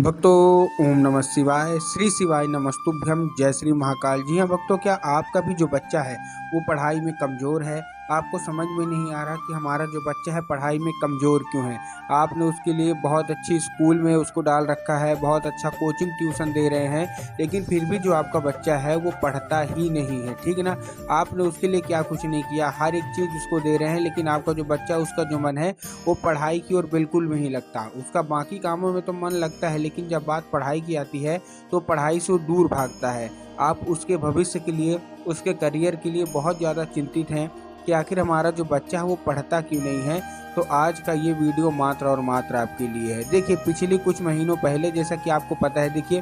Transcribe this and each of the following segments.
भक्तों, ओम नमः शिवाय, श्री शिवाय नमस्तुभ्यम, जय श्री महाकाल। जी हाँ भक्तों, क्या आपका भी जो बच्चा है वो पढ़ाई में कमज़ोर है? आपको समझ में नहीं आ रहा कि हमारा जो बच्चा है पढ़ाई में कमज़ोर क्यों है? आपने उसके लिए बहुत अच्छी स्कूल में उसको डाल रखा है, बहुत अच्छा कोचिंग ट्यूशन दे रहे हैं, लेकिन फिर भी जो आपका बच्चा है वो पढ़ता ही नहीं है। ठीक है ना? आपने उसके लिए क्या कुछ नहीं किया, हर एक चीज़ उसको दे रहे हैं, लेकिन आपका जो बच्चा, उसका जो मन है वो पढ़ाई की ओर बिल्कुल भी नहीं लगता। उसका बाकी कामों में तो मन लगता है, लेकिन जब बात पढ़ाई की आती है तो पढ़ाई से वो दूर भागता है। आप उसके भविष्य के लिए, उसके करियर के लिए बहुत ज़्यादा चिंतित हैं कि आखिर हमारा जो बच्चा है वो पढ़ता क्यों नहीं है। तो आज का ये वीडियो मात्र और मात्र आपके लिए है। देखिए, पिछले कुछ महीनों पहले, जैसा कि आपको पता है, देखिए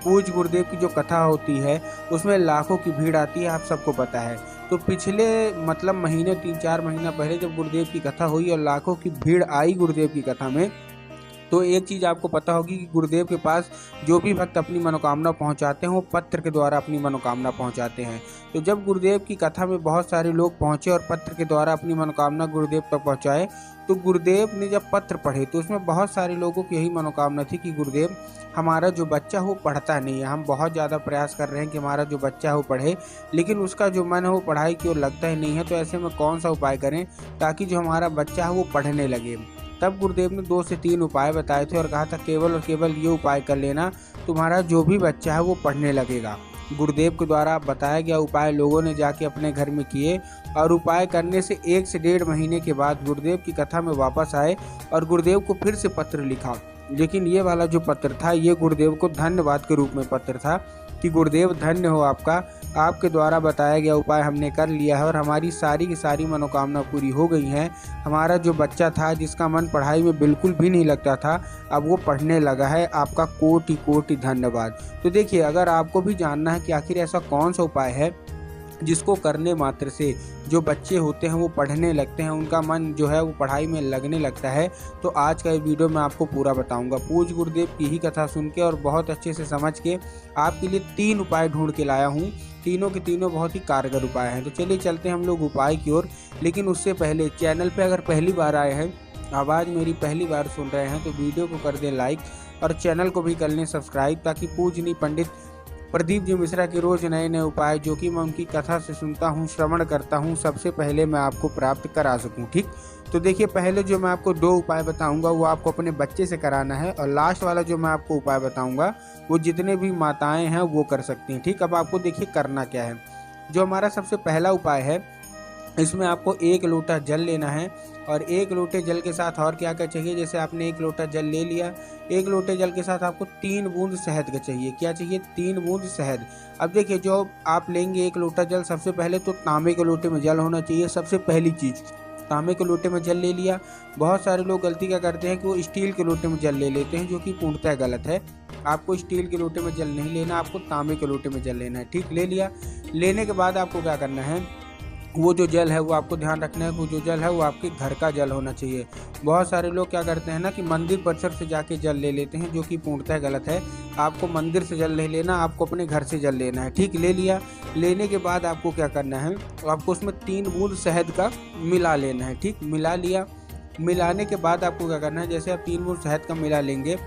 पूज्य गुरुदेव की जो कथा होती है उसमें लाखों की भीड़ आती है, आप सबको पता है। तो पिछले मतलब महीने, 3-4 महीना पहले जब गुरुदेव की कथा हुई और लाखों की भीड़ आई गुरुदेव की कथा में, तो एक चीज़ आपको पता होगी कि गुरुदेव के पास जो भी भक्त अपनी मनोकामना पहुंचाते हैं वो पत्र के द्वारा अपनी मनोकामना पहुंचाते हैं। तो जब गुरुदेव की कथा में बहुत सारे लोग पहुंचे और पत्र के द्वारा अपनी मनोकामना गुरुदेव तक पहुंचाए, तो गुरुदेव ने जब पत्र पढ़े तो उसमें बहुत सारे लोगों की यही मनोकामना थी कि गुरुदेव, हमारा जो बच्चा है वो पढ़ता नहीं है, हम बहुत ज़्यादा प्रयास कर रहे हैं कि हमारा जो बच्चा है वो पढ़े, लेकिन उसका जो मन है वो पढ़ाई की ओर लगता ही नहीं है। तो ऐसे में कौन सा उपाय करें ताकि जो हमारा बच्चा है वो पढ़ने लगे? तब गुरुदेव ने 2 से 3 उपाय बताए थे और कहा था केवल और केवल ये उपाय कर लेना, तुम्हारा जो भी बच्चा है वो पढ़ने लगेगा। गुरुदेव के द्वारा बताया गया उपाय लोगों ने जाके अपने घर में किए और उपाय करने से 1 से 1.5 महीने के बाद गुरुदेव की कथा में वापस आए और गुरुदेव को फिर से पत्र लिखा। लेकिन ये वाला जो पत्र था ये गुरुदेव को धन्यवाद के रूप में पत्र था कि गुरुदेव धन्य हो आपका, आपके द्वारा बताया गया उपाय हमने कर लिया है और हमारी सारी की सारी मनोकामना पूरी हो गई हैं। हमारा जो बच्चा था जिसका मन पढ़ाई में बिल्कुल भी नहीं लगता था, अब वो पढ़ने लगा है। आपका कोटि कोटि धन्यवाद। तो देखिए, अगर आपको भी जानना है कि आखिर ऐसा कौन सा उपाय है जिसको करने मात्र से जो बच्चे होते हैं वो पढ़ने लगते हैं, उनका मन जो है वो पढ़ाई में लगने लगता है, तो आज का ये वीडियो मैं आपको पूरा बताऊंगा। पूज्य गुरुदेव की ही कथा सुन के और बहुत अच्छे से समझ के आपके लिए 3 उपाय ढूंढ के लाया हूँ। तीनों के तीनों बहुत ही कारगर उपाय हैं। तो चलिए चलते हैं हम लोग उपाय की ओर। लेकिन उससे पहले चैनल पर अगर पहली बार आए हैं, आवाज़ मेरी पहली बार सुन रहे हैं, तो वीडियो को कर दें लाइक और चैनल को भी कर लें सब्सक्राइब, ताकि पूजनीय पंडित प्रदीप जी मिश्रा के रोज नए नए उपाय जो कि मैं उनकी कथा से सुनता हूँ, श्रवण करता हूँ, सबसे पहले मैं आपको प्राप्त करा सकूँ। ठीक, तो देखिए, पहले जो मैं आपको 2 उपाय बताऊंगा वो आपको अपने बच्चे से कराना है, और लास्ट वाला जो मैं आपको उपाय बताऊंगा वो जितने भी माताएं हैं वो कर सकती हैं। ठीक, अब आपको देखिए करना क्या है। जो हमारा सबसे पहला उपाय है, इसमें आपको 1 लोटा जल लेना है और 1 लोटे जल के साथ और क्या क्या चाहिए। जैसे आपने 1 लोटा जल ले लिया, 1 लोटे जल के साथ आपको 3 बूंद शहद का चाहिए। क्या चाहिए? 3 बूंद शहद। अब देखिए, जो आप लेंगे 1 लोटा जल, सबसे पहले तो तांबे के लोटे में जल होना चाहिए। सबसे पहली चीज़, तांबे के लोटे में जल ले लिया। बहुत सारे लोग गलती क्या करते हैं कि वो स्टील के लोटे में जल ले लेते हैं, जो कि पूर्णतः गलत है। आपको स्टील के लोटे में जल नहीं लेना, आपको तांबे के लोटे में जल लेना है। ठीक, ले लिया। लेने के बाद आपको क्या करना है, वो जो जल है वो आपको ध्यान रखना है, वो जो जल है वो आपके घर का जल होना चाहिए। बहुत सारे लोग क्या करते हैं ना कि मंदिर परिसर से जाके जल ले लेते हैं, जो कि पूर्णतः गलत है। आपको मंदिर से जल नहीं लेना, आपको अपने घर से जल लेना है। ठीक, ले लिया। लेने के बाद आपको क्या करना है, आपको उसमें 3 बूंद शहद का मिला लेना है। ठीक, मिला लिया। मिलाने के बाद आपको क्या करना है, जैसे आप 3 बूंद शहद का मिला लेंगे,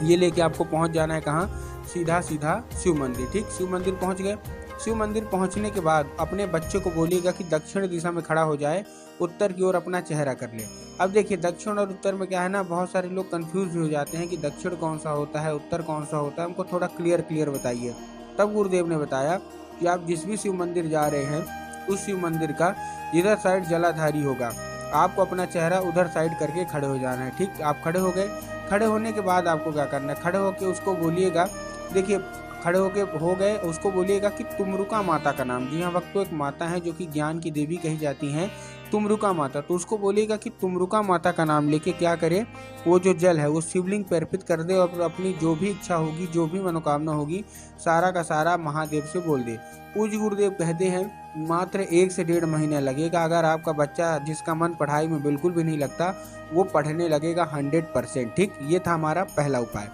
ये लेके आपको पहुँच जाना है कहाँ? सीधा सीधा शिव मंदिर। ठीक, शिव मंदिर पहुँच गए। शिव मंदिर पहुंचने के बाद अपने बच्चे को बोलिएगा कि दक्षिण दिशा में खड़ा हो जाए, उत्तर की ओर अपना चेहरा कर ले। अब देखिए, दक्षिण और उत्तर में क्या है ना, बहुत सारे लोग कंफ्यूज हो जाते हैं कि दक्षिण कौन सा होता है, उत्तर कौन सा होता है, हमको थोड़ा क्लियर बताइए। तब गुरुदेव ने बताया कि आप जिस भी शिव मंदिर जा रहे हैं, उस शिव मंदिर का जिधर साइड जलाधारी होगा, आपको अपना चेहरा उधर साइड करके खड़े हो जाना है। ठीक, आप खड़े हो गए। खड़े होने के बाद आपको क्या करना है, खड़े होकर उसको बोलिएगा, देखिए खड़े होके हो गए, उसको बोलिएगा कि तुमरुका माता का नाम। जी हाँ भक्तों, एक माता है जो कि ज्ञान की देवी कही जाती हैं, तुमरुका माता। तो उसको बोलिएगा कि तुमरुका माता का नाम लेके क्या करे, वो जो जल है वो शिवलिंग पर अर्पित कर दे और अपनी जो भी इच्छा होगी, जो भी मनोकामना होगी, सारा का सारा महादेव से बोल दे। पूज्य गुरुदेव कहते हैं मात्र 1 से 1.5 महीना लगेगा। अगर आपका बच्चा जिसका मन पढ़ाई में बिल्कुल भी नहीं लगता, वो पढ़ने लगेगा 100%। ठीक, ये था हमारा पहला उपाय।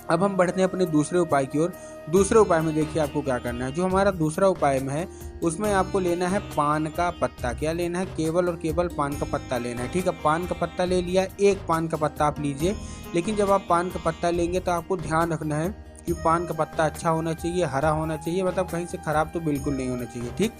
अब हम बढ़ते हैं अपने दूसरे उपाय की ओर। दूसरे उपाय में देखिए आपको क्या करना है। जो हमारा दूसरा उपाय में है उसमें आपको लेना है पान का पत्ता। क्या लेना है? केवल और केवल पान का पत्ता लेना है। ठीक है, पान का पत्ता ले लिया, एक पान का पत्ता आप लीजिए। लेकिन जब आप पान का पत्ता लेंगे तो आपको ध्यान रखना है कि पान का पत्ता अच्छा होना चाहिए, हरा होना चाहिए, मतलब कहीं से ख़राब तो बिल्कुल नहीं होना चाहिए। ठीक,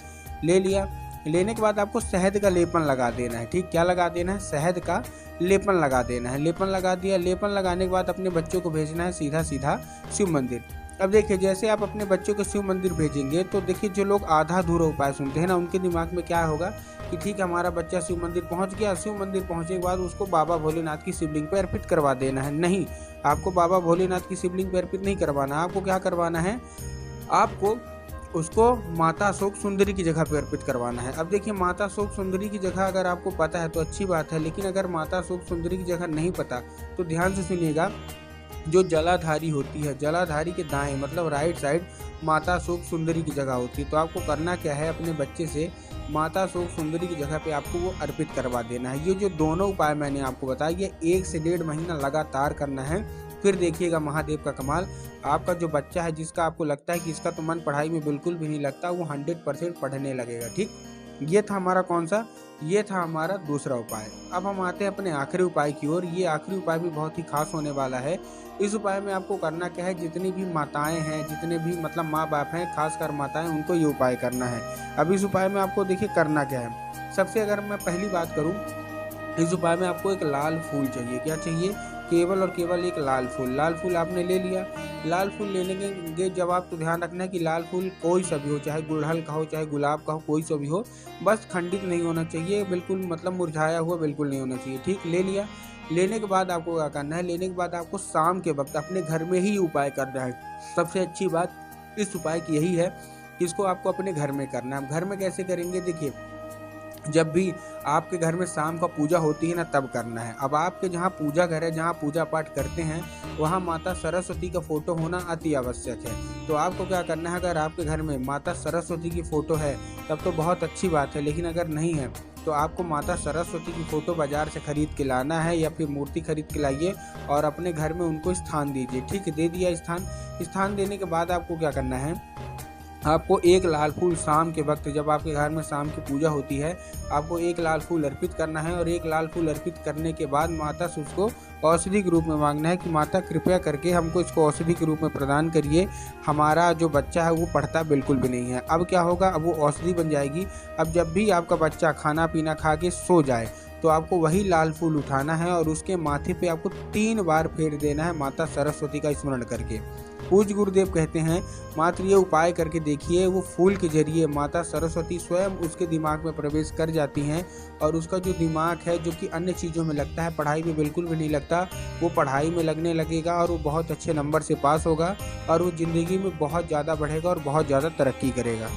ले लिया। लेने के बाद आपको शहद का लेपन लगा देना है। ठीक, क्या लगा देना है? शहद का लेपन लगा देना है। लेपन लगा दिया। लेपन लगाने के बाद अपने बच्चों को भेजना है सीधा सीधा शिव मंदिर। अब देखिए, जैसे आप अपने बच्चों को शिव मंदिर भेजेंगे तो देखिए जो लोग आधा अधूरा उपाय सुनते हैं ना, उनके दिमाग में क्या होगा कि ठीक है हमारा बच्चा शिव मंदिर पहुंच गया, शिव मंदिर पहुंचने के बाद उसको बाबा भोलेनाथ की शिवलिंग पर अर्पित करवा देना है। नहीं, आपको बाबा भोलेनाथ की शिवलिंग पर अर्पित नहीं करवाना। आपको क्या करवाना है? आपको उसको माता अशोक सुंदरी की जगह पर अर्पित करवाना है। अब देखिए, माता अशोक सुंदरी की जगह अगर आपको पता है तो अच्छी बात है, लेकिन अगर माता अशोक सुंदरी की जगह नहीं पता तो ध्यान से सुनिएगा। जो जलाधारी होती है, जलाधारी के दाएं मतलब राइट साइड माता अशोक सुंदरी की जगह होती है। तो आपको करना क्या है? अपने बच्चे से माता अशोक सुंदरी की जगह पे आपको वो अर्पित करवा देना है। ये जो दोनों उपाय मैंने आपको बताया, ये 1 से 1.5 महीना लगातार करना है। फिर देखिएगा महादेव का कमाल। आपका जो बच्चा है, जिसका आपको लगता है कि इसका तो मन पढ़ाई में बिल्कुल भी नहीं लगता, वो 100% पढ़ने लगेगा। ठीक, ये था हमारा कौन सा? ये था हमारा दूसरा उपाय। अब हम आते हैं अपने आखिरी उपाय की ओर। ये आखिरी उपाय भी बहुत ही खास होने वाला है। इस उपाय में आपको करना क्या है? जितनी भी माताएं हैं, जितने भी मतलब माँ बाप हैं, खासकर माताएं, उनको ये उपाय करना है। अब इस उपाय में आपको देखिए करना क्या है। सबसे अगर मैं पहली बात करूँ, इस उपाय में आपको एक लाल फूल चाहिए। क्या चाहिए? केवल और केवल एक लाल फूल। लाल फूल आपने ले लिया। लाल फूल लेने के जब आप तो ध्यान रखना है कि लाल फूल कोई सा भी हो, चाहे गुड़हल का हो, चाहे गुलाब का हो, कोई सा भी हो, बस खंडित नहीं होना चाहिए, बिल्कुल मतलब मुरझाया हुआ बिल्कुल नहीं होना चाहिए। ठीक, ले लिया। लेने के बाद आपको क्या करना है? लेने के बाद आपको शाम के वक्त अपने घर में ही उपाय करना है। सबसे अच्छी बात इस उपाय की यही है कि इसको आपको अपने घर में करना है। घर में कैसे करेंगे? देखिए, जब भी आपके घर में शाम का पूजा होती है ना, तब करना है। अब आपके जहाँ पूजा घर है, जहाँ पूजा पाठ करते हैं, वहाँ माता सरस्वती का फोटो होना अति आवश्यक है। तो आपको क्या करना है? अगर आपके घर में माता सरस्वती की फोटो है तब तो बहुत अच्छी बात है, लेकिन अगर नहीं है तो आपको माता सरस्वती की फोटो बाजार से खरीद के लाना है या फिर मूर्ति खरीद के लाइए और अपने घर में उनको स्थान दीजिए। ठीक है, दे दिया स्थान देने के बाद आपको क्या करना है? आपको एक लाल फूल शाम के वक्त, जब आपके घर में शाम की पूजा होती है, आपको एक लाल फूल अर्पित करना है। और एक लाल फूल अर्पित करने के बाद माता से उसको औषधि के रूप में मांगना है कि माता कृपया करके हमको इसको औषधि के रूप में प्रदान करिए, हमारा जो बच्चा है वो पढ़ता बिल्कुल भी नहीं है। अब क्या होगा? अब वो औषधि बन जाएगी। अब जब भी आपका बच्चा खाना पीना खा के सो जाए तो आपको वही लाल फूल उठाना है और उसके माथे पे आपको 3 बार फेर देना है, माता सरस्वती का स्मरण करके। पूज्य गुरुदेव कहते हैं मात्र ये उपाय करके देखिए, वो फूल के जरिए माता सरस्वती स्वयं उसके दिमाग में प्रवेश कर जाती हैं और उसका जो दिमाग है, जो कि अन्य चीज़ों में लगता है, पढ़ाई में बिल्कुल भी नहीं लगता, वो पढ़ाई में लगने लगेगा और वो बहुत अच्छे नंबर से पास होगा और वो ज़िंदगी में बहुत ज़्यादा बढ़ेगा और बहुत ज़्यादा तरक्की करेगा।